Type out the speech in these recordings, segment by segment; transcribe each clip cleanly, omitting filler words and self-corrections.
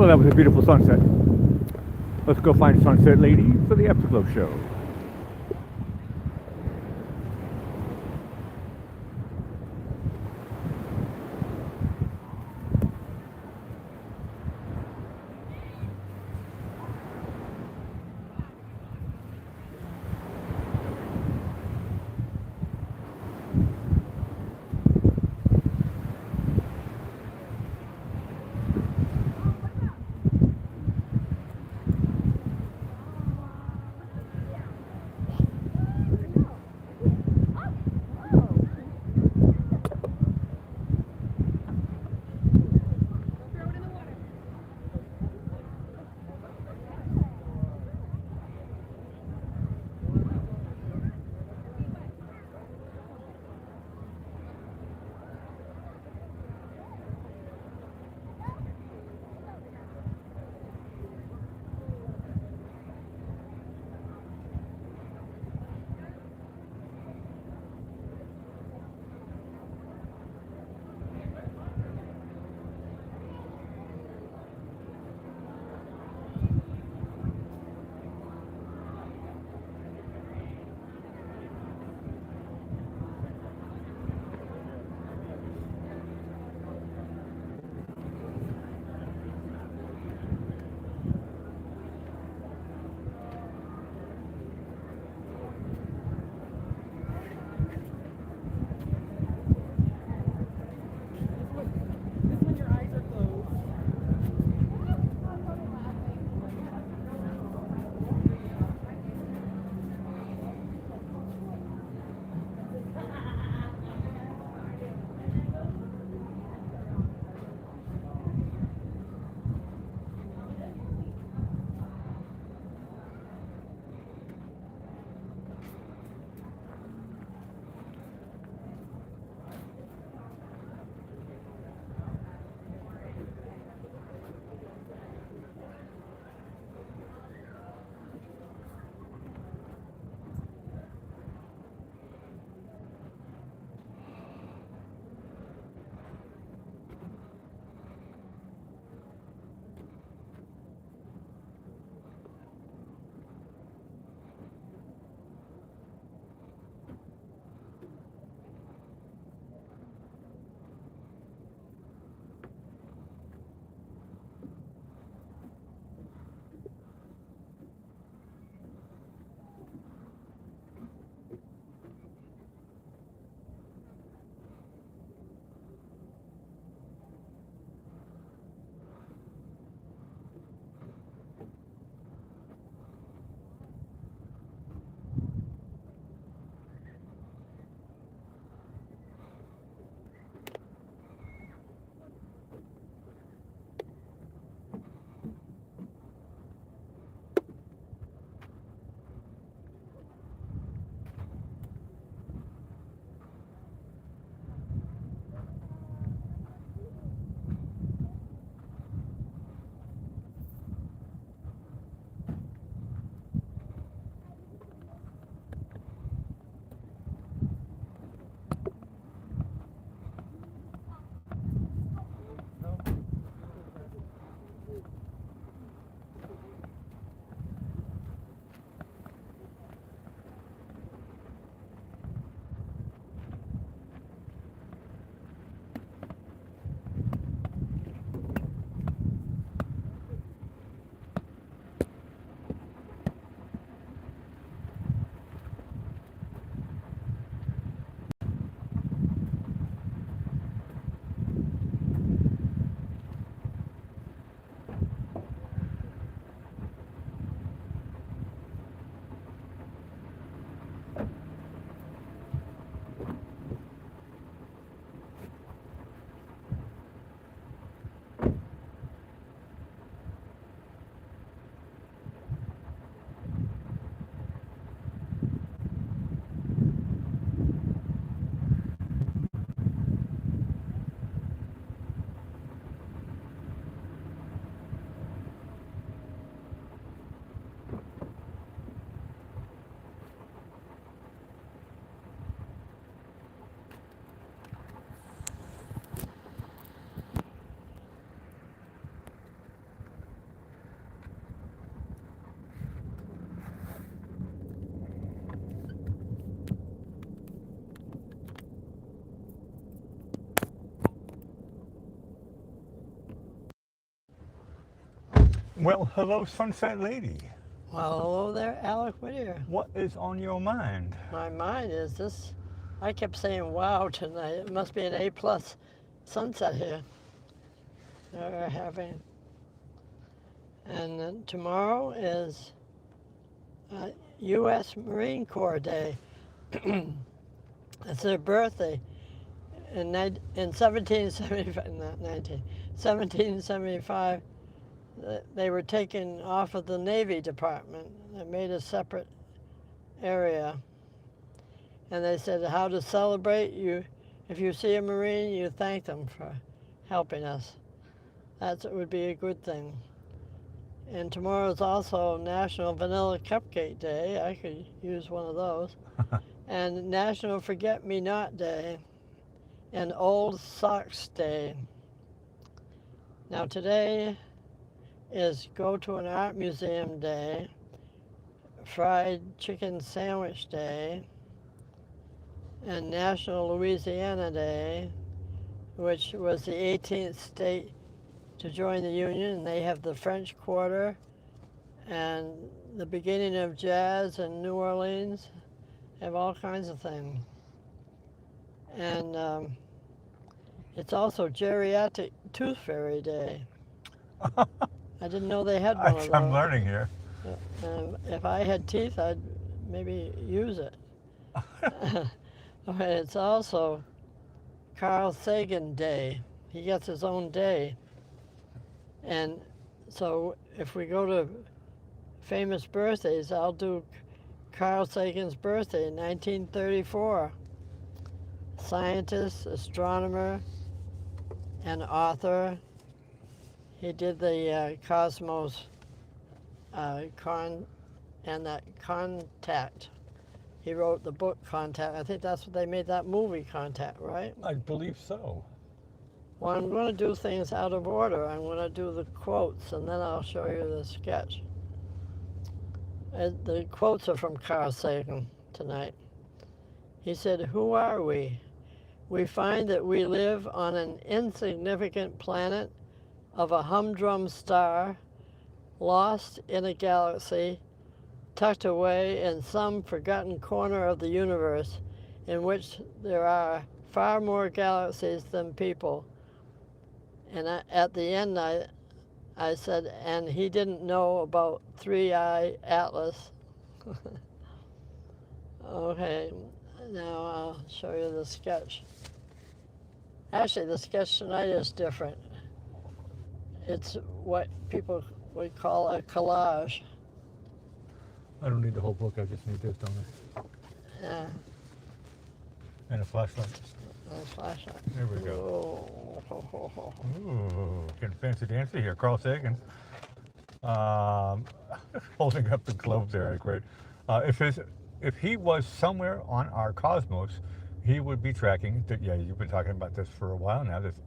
Well, that was a beautiful sunset. Let's go find Sunset Lady for the Afterglow Show. Well, hello, Sunset Lady. Well, hello there, Alec Whittier. What is on your mind? My mind is this. I kept saying wow tonight. It must be an A+ sunset here. They're having. And then tomorrow is U.S. Marine Corps Day. It's their birthday. In 1775, not 1775, they were taken off of the Navy Department. They made a separate area. And they said how to celebrate. If you see a Marine, you thank them for helping us. That would be a good thing. And tomorrow is also National Vanilla Cupcake Day. I could use one of those. And National Forget-Me-Not Day. And Old Socks Day. Now today is Go to an Art Museum Day, Fried Chicken Sandwich Day, and National Louisiana Day, which was the 18th state to join the Union. They have the French Quarter and the beginning of jazz in New Orleans. They have all kinds of things. And it's also Geriatric Tooth Fairy Day. I didn't know they had one of those. I'm learning here. If I had teeth, I'd maybe use it. Okay, it's also Carl Sagan Day. He gets his own day. And so if we go to famous birthdays, I'll do Carl Sagan's birthday in 1934. Scientist, astronomer, and author. He did the Cosmos and that Contact. He wrote the book Contact. I think that's what they made that movie Contact, right? I believe so. Well, I'm going to do things out of order. I'm going to do the quotes, and then I'll show you the sketch. The quotes are from Carl Sagan tonight. He said, "Who are we? We find that we live on an insignificant planet of a humdrum star, lost in a galaxy, tucked away in some forgotten corner of the universe in which there are far more galaxies than people." And at the end, I said, and he didn't know about 3-Eye Atlas. Okay, now I'll show you the sketch. Actually, the sketch tonight is different. It's what people would call a collage. I don't need the whole book, I just need this, don't I? Yeah. And a flashlight. A flashlight. There we go. Ooh, getting fancy dancy here. Carl Sagan. Holding up the globe there, great. If he was somewhere on our cosmos, he would be tracking. Yeah, you've been talking about this for a while now. There's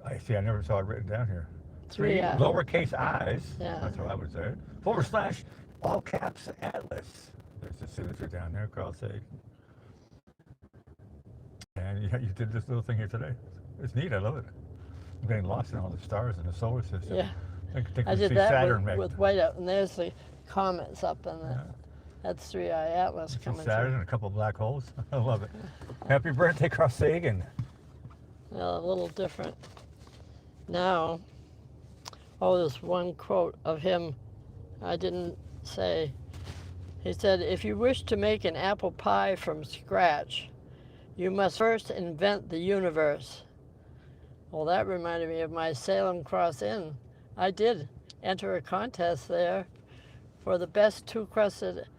I see, I never saw it written down here. 3 lowercase i's, yeah. That's what I would say, / all caps Atlas. There's the signature down there, Carl Sagan. And yeah, you did this little thing here today. It's neat, I love it. I'm getting lost in all the stars in the solar system. Yeah. I did see that Saturn with white out, and there's the comets up, and that's 3-Eye Atlas coming Saturn through. and a couple of black holes. I love it. Happy birthday, Carl Sagan. Well, a little different. Now, there's one quote of him I didn't say. He said, "If you wish to make an apple pie from scratch, you must first invent the universe." Well, that reminded me of my Salem Cross Inn. I did enter a contest there for the best 2-crusted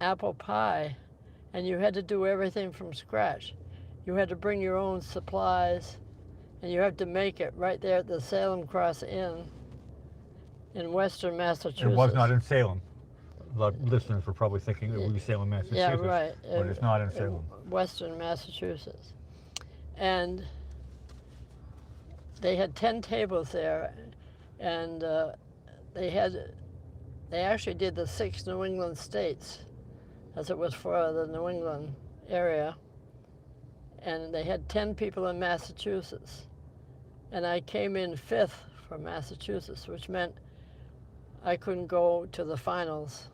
apple pie, and you had to do everything from scratch. You had to bring your own supplies, and you had to make it right there at the Salem Cross Inn in Western Massachusetts. It was not in Salem. A lot of listeners were probably thinking it would be Salem, Massachusetts. Yeah, right. But it's not in Salem. Western Massachusetts. And they had 10 tables there, and they actually did the 6 New England states, as it was for the New England area. And they had 10 people in Massachusetts. And I came in 5th from Massachusetts, which meant I couldn't go to the finals.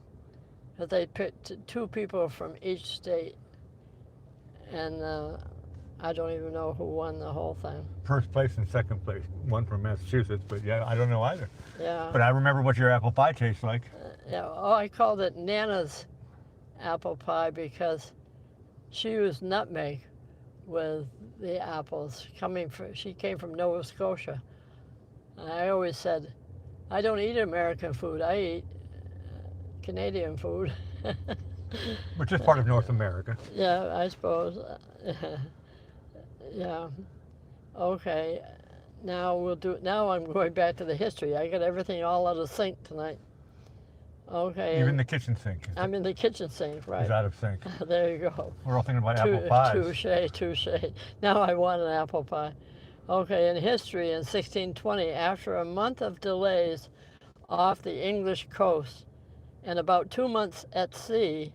But they picked 2 people from each state, and I don't even know who won the whole thing. First place and second place, one from Massachusetts, but yeah, I don't know either. Yeah. But I remember what your apple pie tastes like. Yeah. Oh, I called it Nana's apple pie because she used nutmeg with the apples. She came from Nova Scotia. And I always said, I don't eat American food. I eat Canadian food. Which is part of North America. Yeah, I suppose. Yeah. Okay. Now I'm going back to the history. I got everything all out of sync tonight. Okay. Even the kitchen sink. I'm in the kitchen sink, right? Is out of sync. There you go. We're all thinking about apple pies. Touche. Now I want an apple pie. Okay, in history, in 1620, after a month of delays off the English coast and about 2 months at sea,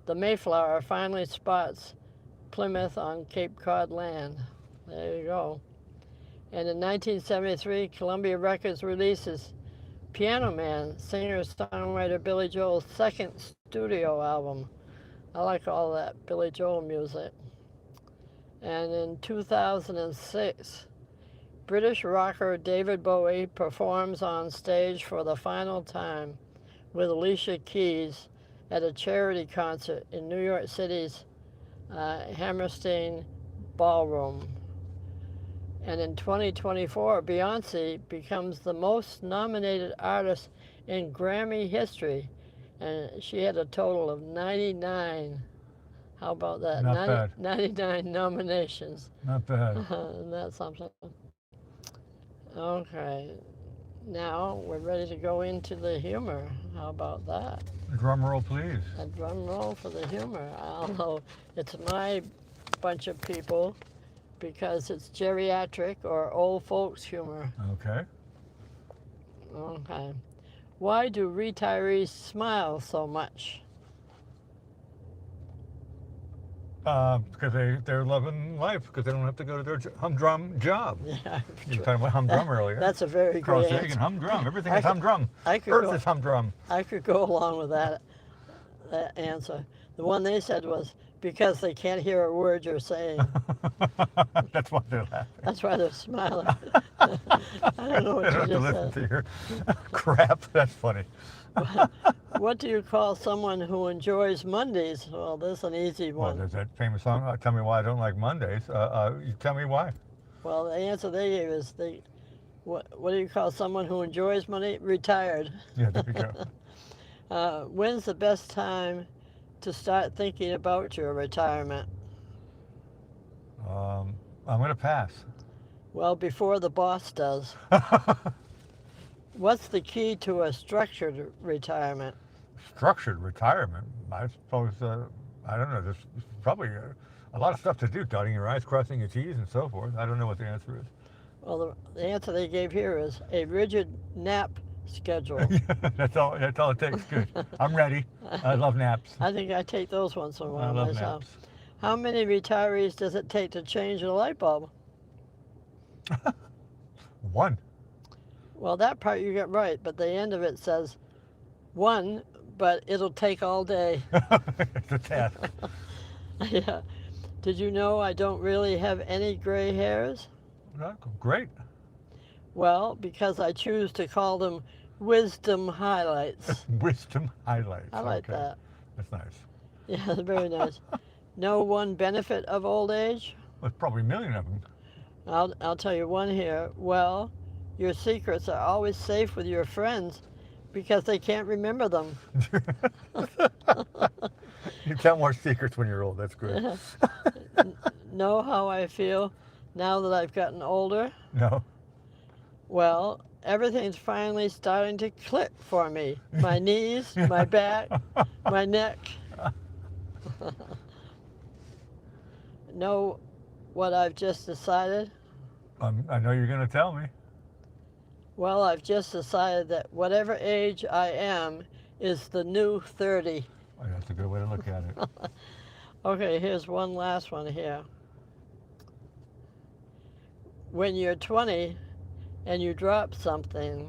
the Mayflower finally spots Plymouth on Cape Cod land. There you go. And in 1973, Columbia Records releases Piano Man, singer-songwriter Billy Joel's second studio album. I like all that Billy Joel music. And in 2006, British rocker David Bowie performs on stage for the final time with Alicia Keys at a charity concert in New York City's Hammerstein Ballroom. And in 2024, Beyonce becomes the most nominated artist in Grammy history, and she had a total of 99. How about that? Not bad. 99 nominations. Not bad. Isn't that something? Okay, now we're ready to go into the humor. How about that? Drum roll, please. A drum roll for the humor. Although it's my bunch of people, because it's geriatric or old folks humor. Okay. Okay. Why do retirees smile so much? Because they're loving life, because they don't have to go to their humdrum job. Yeah, You were talking about humdrum earlier. that's a very Carl great Sagan, answer. humdrum. Everything is humdrum. Earth is humdrum. I could go along with that answer. The one they said was because they can't hear a word you're saying. That's why they're laughing. That's why they're smiling. I don't know what They you don't have to just listen said. to your crap. That's funny. What do you call someone who enjoys Mondays? Well, this is an easy Well, one. there's that famous song, Tell Me Why I Don't Like Mondays. You tell me why. Well, the answer they gave is what do you call someone who enjoys Monday? Retired. Yeah, there you go. When's the best time to start thinking about your retirement? I'm going to pass. Well, before the boss does. What's the key to a structured retirement? Structured retirement. I suppose, I don't know, there's probably a lot of stuff to do, dotting your I's, crossing your T's, and so forth. I don't know what the answer is. Well, the answer they gave here is a rigid nap schedule. That's all it takes. Good. I'm ready. I love naps. I think I take those once in a I while love myself. naps. How many retirees does it take to change a light bulb? One. Well, that part you get right, but the end of it says 1, but it'll take all day. It's a task. Yeah. Did you know I don't really have any gray hairs? Great. Well, because I choose to call them wisdom highlights. Wisdom highlights. I like Okay. that. That's nice. Yeah, that's very nice. Know one benefit of old age? There's probably a million of them. I'll tell you one here. Well, your secrets are always safe with your friends because they can't remember them. You tell more secrets when you're old. That's good. Know how I feel now that I've gotten older? No. Well, everything's finally starting to click for me. My knees, my back, my neck. Know what I've just decided? I know you're going to tell me. Well, I've just decided that whatever age I am is the new 30. Oh, that's a good way to look at it. Okay, here's one last one here. When you're 20, and you drop something,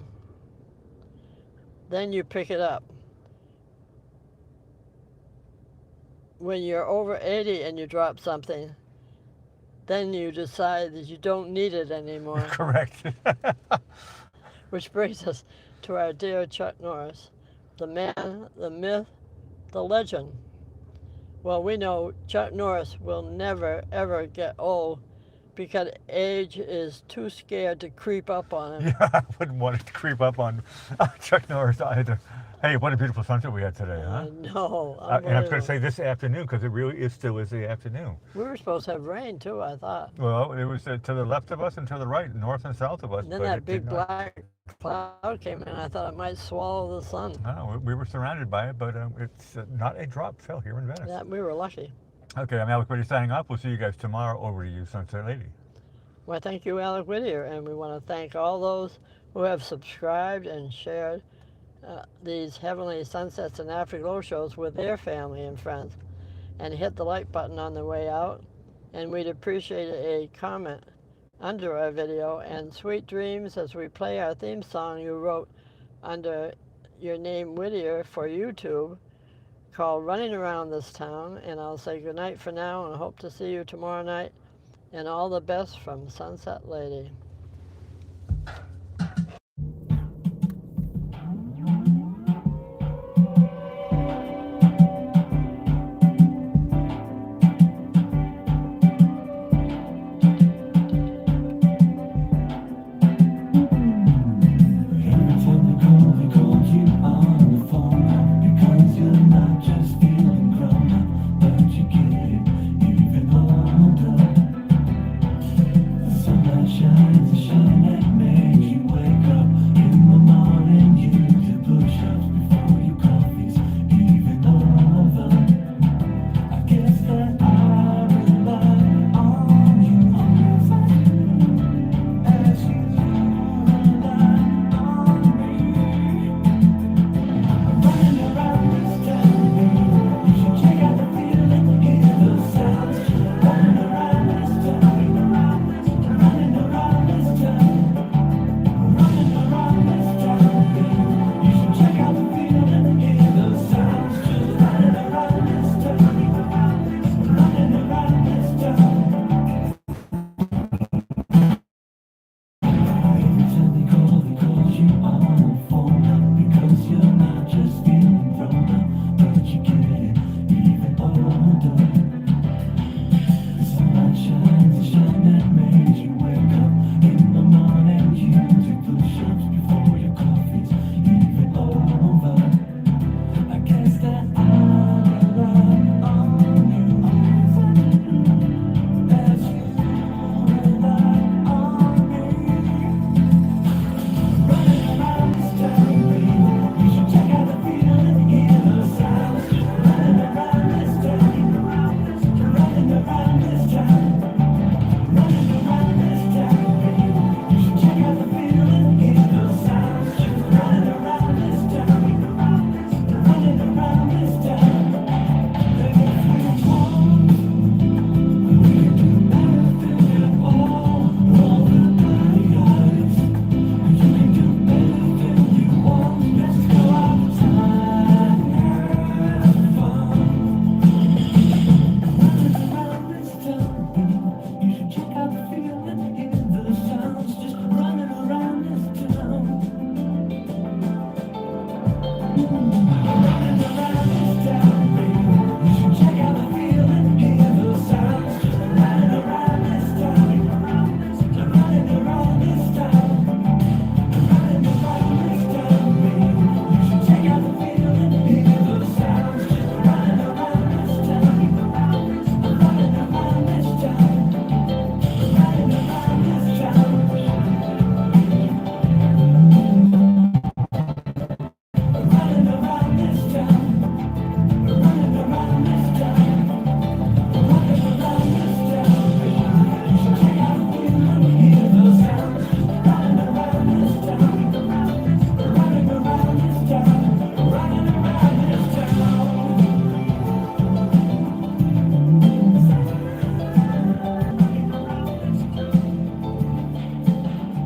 then you pick it up. When you're over 80 and you drop something, then you decide that you don't need it anymore. Correct. Which brings us to our dear Chuck Norris, the man, the myth, the legend. Well, we know Chuck Norris will never, ever get old because age is too scared to creep up on him. Yeah, I wouldn't want it to creep up on Chuck Norris either. Hey, what a beautiful sunset we had today, huh? No, And I was going to say this afternoon because it really is still is the afternoon. we were supposed to have rain too, I thought. Well, it was to the left of us and to the right, north and south of us. And then but that it big did not. black cloud came in. I thought it might swallow the sun. No, we were surrounded by it, but it's not a drop fell here in Venice. Yeah, we were lucky. Okay, I'm Alec Whittier signing off. We'll see you guys tomorrow. Over to you, Sunset Lady. Well, thank you, Alec Whittier, and we want to thank all those who have subscribed and shared these Heavenly Sunsets and Afterglow shows with their family and friends, and hit the like button on the way out, and we'd appreciate a comment under our video, and sweet dreams as we play our theme song you wrote under your name Whittier for YouTube, called Running Around This Town, and I'll say goodnight for now and hope to see you tomorrow night, and all the best from Sunset Lady.